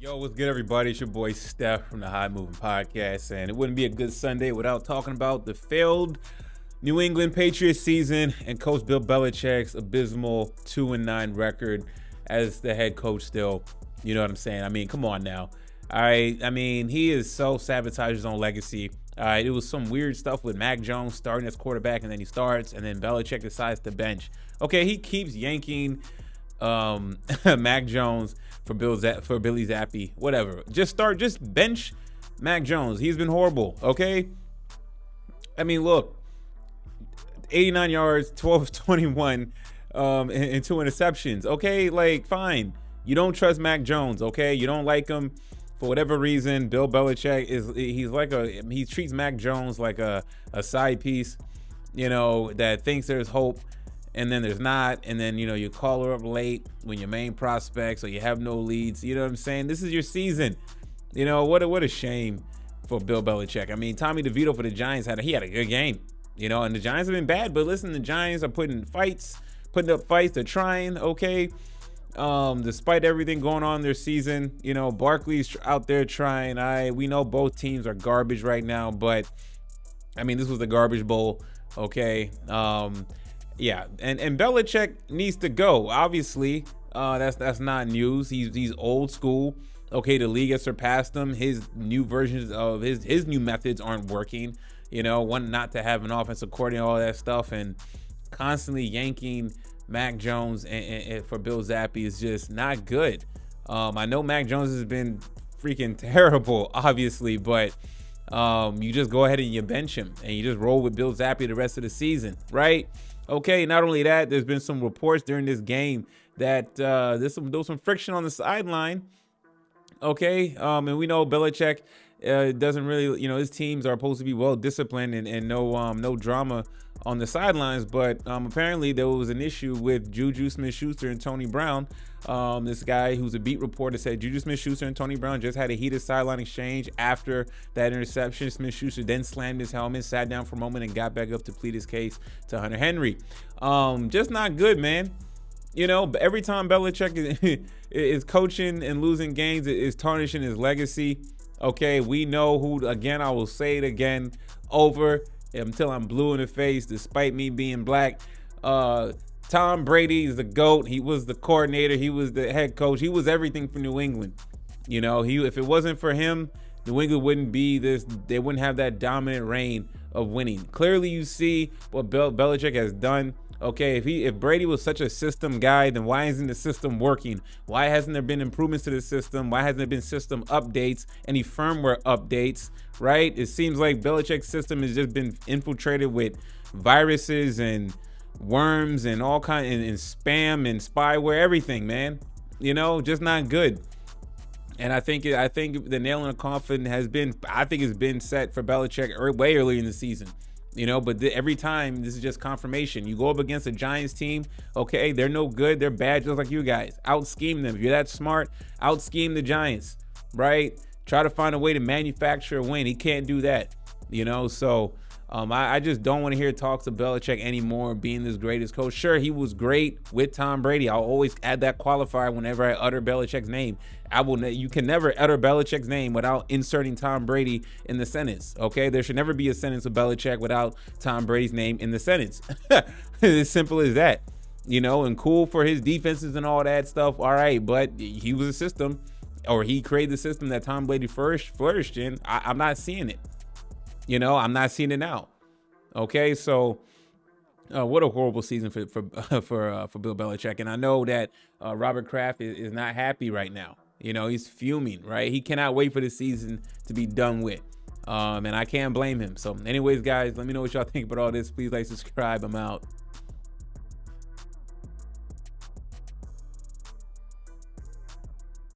Yo, what's good, everybody? It's your boy Steph from the High Moving Podcast, and it wouldn't be a good Sunday without talking about the failed New England Patriots season and Coach Bill Belichick's abysmal 2-9 record as the head coach still. You know what I'm saying? I mean, come on now. All right. I mean, he is so sabotaged his own legacy. All right. It was some weird stuff with Mac Jones starting as quarterback, and then he starts, and then Belichick decides to bench. Okay, he keeps yanking Mac Jones for Billy Zappi, whatever. Just bench Mac Jones. He's been horrible. Okay. I mean, look, 89 yards, 12 of 21, and 2 interceptions. Okay, like fine. You don't trust Mac Jones. Okay, you don't like him for whatever reason. Bill Belichick he treats Mac Jones like a side piece, that thinks there's hope. And then there's not, and then, you call her up late when your main prospects or you have no leads. You know what I'm saying? This is your season. What a shame for Bill Belichick. I mean, Tommy DeVito for the Giants had a good game, and the Giants have been bad, but listen, the Giants are putting up fights. They're trying, okay? Despite everything going on in their season, Barkley's out there trying. We know both teams are garbage right now, but I mean, this was the garbage bowl, okay? Yeah, and Belichick needs to go. Obviously, that's not news. He's old school. Okay, the league has surpassed him. His new versions of his new methods aren't working. One not to have an offensive coordinator, all that stuff, and constantly yanking Mac Jones and for Bill Zappi is just not good. I know Mac Jones has been freaking terrible, obviously, but you just go ahead and you bench him and you just roll with Bill Zappi the rest of the season, right? Okay, not only that, there's been some reports during this game that there was some friction on the sideline. Okay, and we know Belichick doesn't really, his teams are supposed to be well disciplined and no drama on the sidelines, but apparently there was an issue with Juju SmithSchuster and Tony Brown. This guy who's a beat reporter said Juju SmithSchuster and Tony Brown just had a heated sideline exchange after that interception. SmithSchuster then slammed his helmet, sat down for a moment, and got back up to plead his case to Hunter Henry. Just not good, man. Every time Belichick is coaching and losing games, it is tarnishing his legacy. Okay, we know who, again, I will say it again over until I'm blue in the face, despite me being black. Tom Brady is the GOAT. He was the coordinator. He was the head coach. He was everything for New England. If it wasn't for him, New England wouldn't be this. They wouldn't have that dominant reign of winning. Clearly, you see what Belichick has done. Okay, if Brady was such a system guy, then why isn't the system working? Why hasn't there been improvements to the system? Why hasn't there been system updates, any firmware updates, right? It seems like Belichick's system has just been infiltrated with viruses and worms and all kind and spam and spyware, everything, man. Just not good. And I think the nail in the coffin has been set for Belichick way early in the season. But every time, this is just confirmation. You go up against a Giants team, okay, they're no good. They're bad, just like you guys. Out-scheme them. If you're that smart, out-scheme the Giants, right? Try to find a way to manufacture a win. He can't do that, So I just don't want to hear talks of Belichick anymore being this greatest coach. Sure, he was great with Tom Brady. I'll always add that qualifier whenever I utter Belichick's name. You can never utter Belichick's name without inserting Tom Brady in the sentence. Okay, there should never be a sentence of Belichick without Tom Brady's name in the sentence. As simple as that. And cool for his defenses and all that stuff. All right, but he was a system, or he created the system that Tom Brady flourished in. I'm not seeing it. I'm not seeing it now. Okay, so what a horrible season for Bill Belichick. And I know that Robert Kraft is not happy right now. He's fuming, right? He cannot wait for the season to be done with. And I can't blame him. So anyways, guys, let me know what y'all think about all this. Please like, subscribe. I'm out.